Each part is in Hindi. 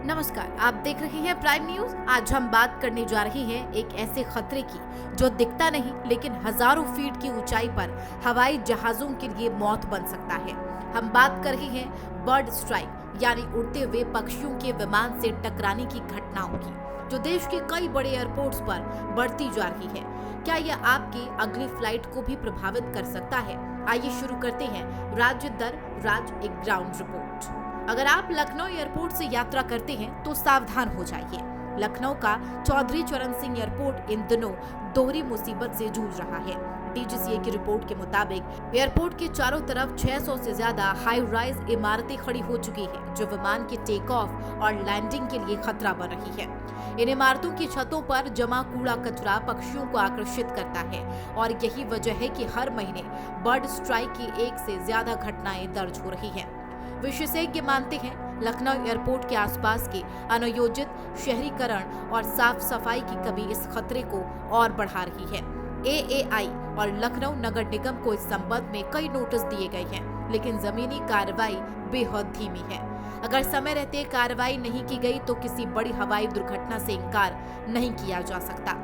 नमस्कार, आप देख रहे हैं प्राइम न्यूज। आज हम बात करने जा रहे हैं एक ऐसे खतरे की जो दिखता नहीं लेकिन हजारों फीट की ऊंचाई पर हवाई जहाजों के लिए मौत बन सकता है। हम बात कर रहे हैं बर्ड स्ट्राइक यानी उड़ते हुए पक्षियों के विमान से टकराने की घटनाओं की, जो देश के कई बड़े एयरपोर्ट्स पर बढ़ती जा रही है। क्या यह आपकी अगली फ्लाइट को भी प्रभावित कर सकता है? आइए शुरू करते हैं राज्य दर राज्य एक ग्राउंड रिपोर्ट। अगर आप लखनऊ एयरपोर्ट से यात्रा करते हैं तो सावधान हो जाइए। लखनऊ का चौधरी चरण सिंह एयरपोर्ट इन दिनों दोहरी मुसीबत से जूझ रहा है। डीजीसीए की रिपोर्ट के मुताबिक एयरपोर्ट के चारों तरफ 600 से ज्यादा हाई राइज इमारतें खड़ी हो चुकी हैं, जो विमान के टेक ऑफ और लैंडिंग के लिए खतरा बन रही है। इन इमारतों की छतों पर जमा कूड़ा कचरा पक्षियों को आकर्षित करता है और यही वजह है कि हर महीने बर्ड स्ट्राइक की 1 से ज्यादा घटनाएं दर्ज हो रही हैं। विशेषज्ञ मानते हैं लखनऊ एयरपोर्ट के आसपास के अनियोजित शहरीकरण और साफ सफाई की कमी इस खतरे को और बढ़ा रही है। एएआई और लखनऊ नगर निगम को इस संबंध में कई नोटिस दिए गए हैं, लेकिन जमीनी कार्रवाई बेहद धीमी है। अगर समय रहते कार्रवाई नहीं की गई तो किसी बड़ी हवाई दुर्घटना से इनकार नहीं किया जा सकता।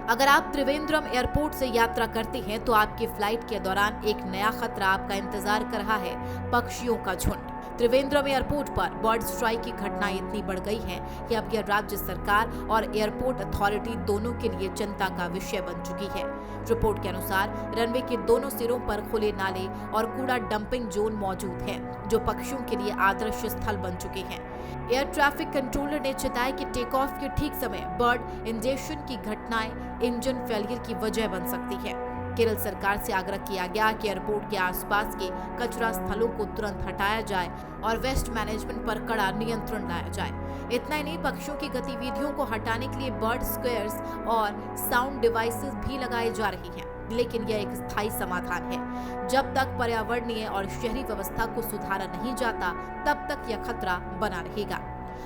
अगर आप त्रिवेंद्रम एयरपोर्ट से यात्रा करते हैं तो आपकी फ्लाइट के दौरान एक नया खतरा आपका इंतजार कर रहा है, पक्षियों का झुंड। त्रिवेंद्रम एयरपोर्ट पर बर्ड स्ट्राइक की घटनाएं इतनी बढ़ गई हैं कि अब यह राज्य सरकार और एयरपोर्ट अथॉरिटी दोनों के लिए चिंता का विषय बन चुकी है। रिपोर्ट के अनुसार रनवे के दोनों सिरों पर खुले नाले और कूड़ा डंपिंग जोन मौजूद है, जो पक्षियों के लिए आदर्श स्थल बन चुके हैं। एयर ट्रैफिक कंट्रोलर ने चेताया कि टेक ऑफ के ठीक समय बर्ड इंजेक्शन की घटनाएं इंजन फेलियर की वजह बन सकती है। केरल सरकार से आग्रह किया गया कि एयरपोर्ट के आसपास के कचरा स्थलों को तुरंत हटाया जाए और वेस्ट मैनेजमेंट पर कड़ा नियंत्रण लाया जाए। इतना ही नहीं, पक्षियों की गतिविधियों को हटाने के लिए बर्ड स्क्वेयर्स और साउंड डिवाइसेस भी लगाए जा रही हैं, लेकिन यह एक स्थायी समाधान है। जब तक पर्यावरणीय और शहरी व्यवस्था को सुधारा नहीं जाता, तब तक यह खतरा बना रहेगा।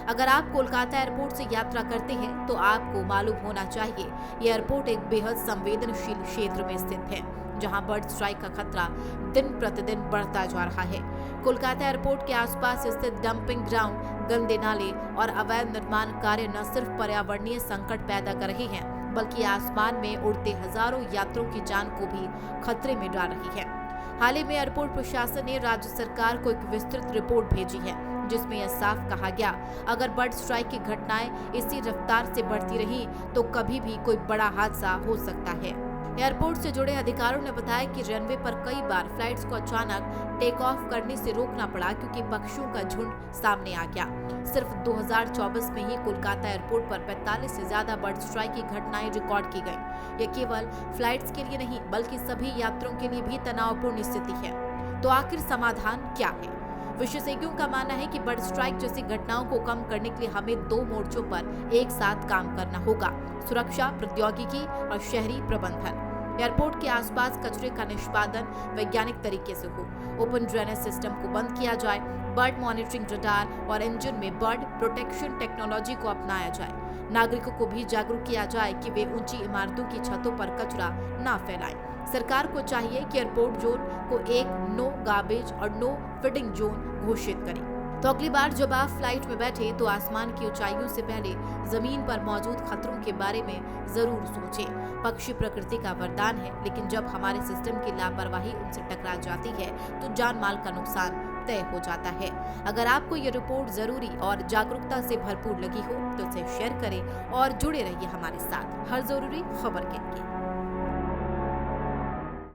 अगर आप कोलकाता एयरपोर्ट से यात्रा करते हैं तो आपको मालूम होना चाहिए यह एयरपोर्ट एक बेहद संवेदनशील क्षेत्र में स्थित है, जहां बर्ड स्ट्राइक का खतरा दिन प्रतिदिन बढ़ता जा रहा है। कोलकाता एयरपोर्ट के आसपास स्थित डंपिंग ग्राउंड, गंदे नाले और अवैध निर्माण कार्य न सिर्फ पर्यावरणीय संकट पैदा कर रहे हैं, बल्कि आसमान में उड़ते हजारों यात्रियों की जान को भी खतरे में डाल रही है। हाल ही में एयरपोर्ट प्रशासन ने राज्य सरकार को एक विस्तृत रिपोर्ट भेजी है, जिसमें यह साफ कहा गया, अगर बर्ड स्ट्राइक की घटनाएं इसी रफ्तार से बढ़ती रही तो कभी भी कोई बड़ा हादसा हो सकता है। एयरपोर्ट से जुड़े अधिकारियों ने बताया कि रनवे पर कई बार फ्लाइट्स को अचानक टेक ऑफ करने से रोकना पड़ा क्योंकि पक्षियों का झुंड सामने आ गया। सिर्फ 2024 में ही कोलकाता एयरपोर्ट पर 45 से ज्यादा बर्ड स्ट्राइक की घटनाएं रिकॉर्ड की गयी। यह केवल फ्लाइट्स के लिए नहीं बल्कि सभी यात्रियों के लिए भी तनावपूर्ण स्थिति है। तो आखिर समाधान क्या है? विशेषज्ञों का मानना है कि बर्ड स्ट्राइक जैसी घटनाओं को कम करने के लिए हमें 2 मोर्चों पर एक साथ काम करना होगा: सुरक्षा, प्रौद्योगिकी और शहरी प्रबंधन। एयरपोर्ट के आसपास कचरे का निष्पादन वैज्ञानिक तरीके से हो, ओपन ड्रेनेज सिस्टम को बंद किया जाए, बर्ड मॉनिटरिंग रडार और इंजन में बर्ड प्रोटेक्शन टेक्नोलॉजी को अपनाया जाए। नागरिकों को भी जागरूक किया जाए कि वे ऊंची इमारतों की छतों पर कचरा न फैलाएं। सरकार को चाहिए कि एयरपोर्ट जोन को एक नो गार्बेज और नो फीडिंग जोन घोषित करे। तो अगली बार जब आप फ्लाइट में बैठे तो आसमान की ऊंचाइयों से पहले जमीन पर मौजूद खतरों के बारे में जरूर सोचें। पक्षी प्रकृति का वरदान है, लेकिन जब हमारे सिस्टम की लापरवाही उनसे टकरा जाती है तो जान माल का नुकसान तय हो जाता है। अगर आपको ये रिपोर्ट जरूरी और जागरूकता से भरपूर लगी हो तो इसे शेयर करें और जुड़े रहिए हमारे साथ हर जरूरी खबर के लिए।